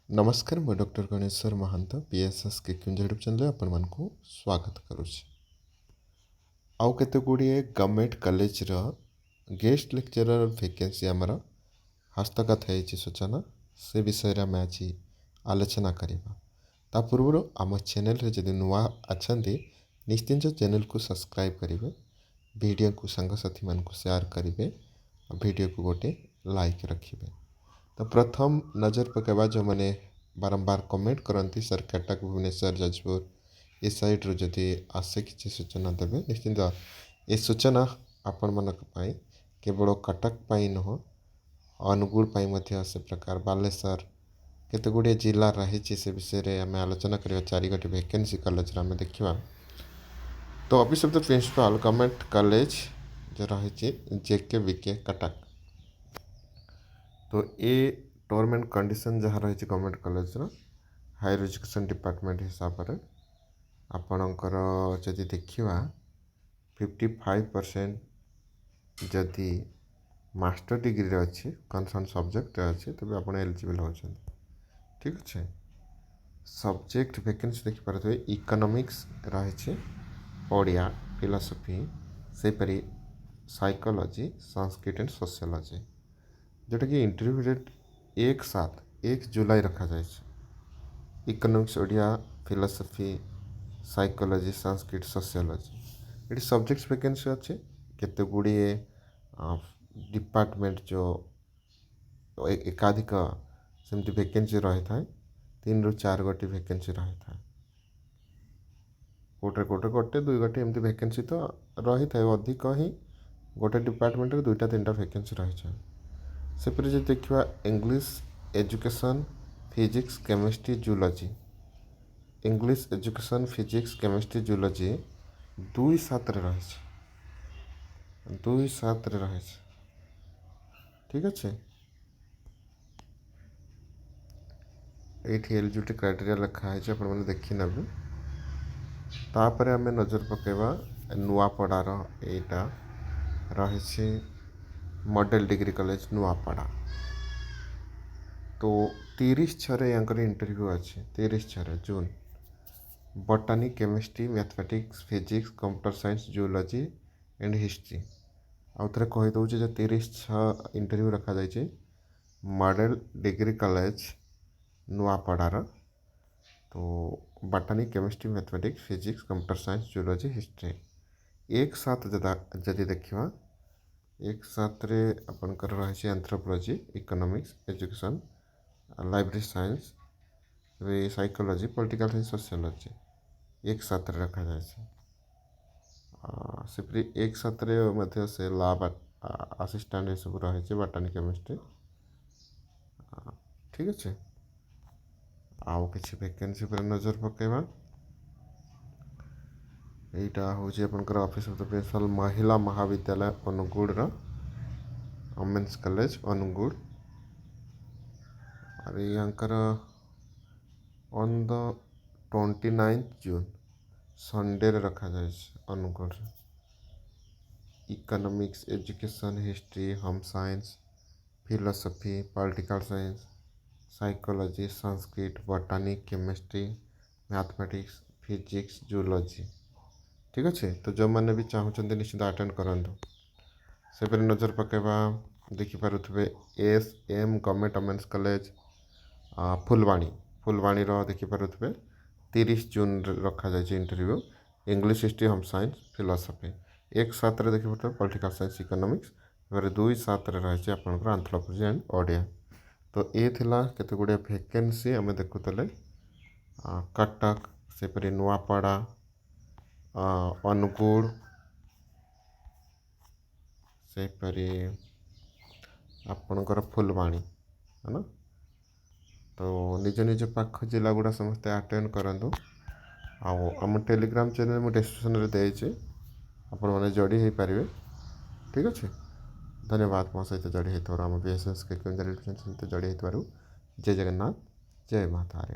नमस्कार मैं doctor Ganeshwar Mahant PSS के यूट्यूब चैनल आपण मानकु स्वागत करुच्ची। आउ केते गुड़िए government college guest lecturer vacancy आमर हस्तगत होती सूचना से विषय में आम आज आलोचना करवा। ता पूर्व आम चैनल रे जदि नुआ अच्छा निश्चिंत चैनल को सब्सक्राइब करेंगे, वीडियो को सांगसाथी मान शेयर करेंगे, वीडियो को गोटे लाइक रखिए। तो प्रथम नजर पकेबा जो मैंने बारंबार कमेंट करती सर कटक भुवनेश्वर जाजपुर ये साइड रू जदि आसे किसी सूचना देवे निश्चिंत ये सूचना आपण मानक पाई केवल कटक पाई नुह अनुगुल पाई मध्य से प्रकार बालेश्वर केते गुड़े जिला रही से विषय में आम आलोचना करवा। 4 गोटी वैकेंसी कॉलेज आम देखा। तो office of the principal government college जो रही जेके विके कटक। तो ये टर्म एंड कंडीशन जहाँ रही government college higher education department हिसाब से आपणकर जदि देखा 55% जदि मास्टर डिग्री अच्छी कनसर्न सब्जेक्ट अच्छे तबे आप एलिजिबल होती। ठीक अच्छे सब्जेक्ट वैकेंसी देखिपारे इकोनॉमिक्स रही ओडिया फिलोसफी सेपरी साइकोलॉजी संस्कृत एंड सोशियोलॉजी जोटा कि इंटरव्यू डेट 1 जुलाई रखा जाए। Economics Odia philosophy psychology Sanskrit sociology ये सब्जेक्ट्स वैकेंसी अच्छे केते गुड़िए डिपार्टमेंट जो एकाधिक सेमती वैकेंसी रही था 3 ରୁ 4 गोटी वैकेंसी रही था। कोटे कोटे गोटे 2 गोटी एमती वैकेंसी तो रही था अधिक ही गोटे डिपार्टमेंट 2टा 3टा वैकेंसी रही है। सेपरी जो देखा English education physics chemistry zoology English education physics chemistry zoology 2/7 रही 2/7 रही। ठीक अच्छे ये एलिजिबिलिटी क्राइटेरिया लिखा है आप देखी ने। तापर आम नजर पकेबा नुआपड़ार यहाँ रही मॉडल डिग्री कॉलेज नुआपड़ा। तो 30/6 इंटरव्यू अच्छे 30/6 जून botany chemistry mathematics physics computer science zoology and history आउ थे कहीदे जो 30/6 इंटरव्यू रखा जाए मॉडल डिग्री कॉलेज नुआपड़ार। तो botany chemistry mathematics physics computer science zoology history 1/7 जदि देखा 1/7 आपंकर रही anthropology economics education library science psychology political science sociology 1/7 रखा जाए। सेपरी 1/7 से लैब असिस्टेंट ये सब रही बॉटनी केमिस्ट्री। ठीक अच्छे आउ किसी वैकेंसी पर नजर पकेबा यहाँ हूँ आपंकर ऑफिस ऑफ द प्रिंसिपल महिला महाविद्यालय अनुगुड़ वोमेन्स कॉलेज अनुगुड़ और यहाँ ऑन द 29 जून संडे रखा जाए Angul economics education history home science philosophy political science psychology Sanskrit botany chemistry mathematics physics zoology. ठीक अच्छे तो जो मैंने भी चाहते निश्चित अटेंड करूँ से नजर पकेबा देखिपे SM. Government women's college Phulbani Phulbani देखिपे 30 जून रखा जाए interview English history home science philosophy 1/7 देखिए पॉलिटिकल साइंस इकोनॉमिक्स 2/7 रही आपंकर एंथ्रोपोलॉजी एंड ओडिया। तो ये थिला केते गुड़े वैकेंसी आम देखुले कटक सेपरी नुआपड़ा अनुगुड़ सेपरी आपणकर फुलवाणी है ना। तो निज निज पाख जिला गुड़ा समस्ते अटेंड करूँ आम टेलीग्राम चैनल मुझे डिस्क्रिप्शन में देती आपण मैंने जोड़ी हो पारे। ठीक अच्छे धन्यवाद मो सहित जोड़ी होम बीएसएस के जोड़ी होती जय जगन्नाथ जय माता।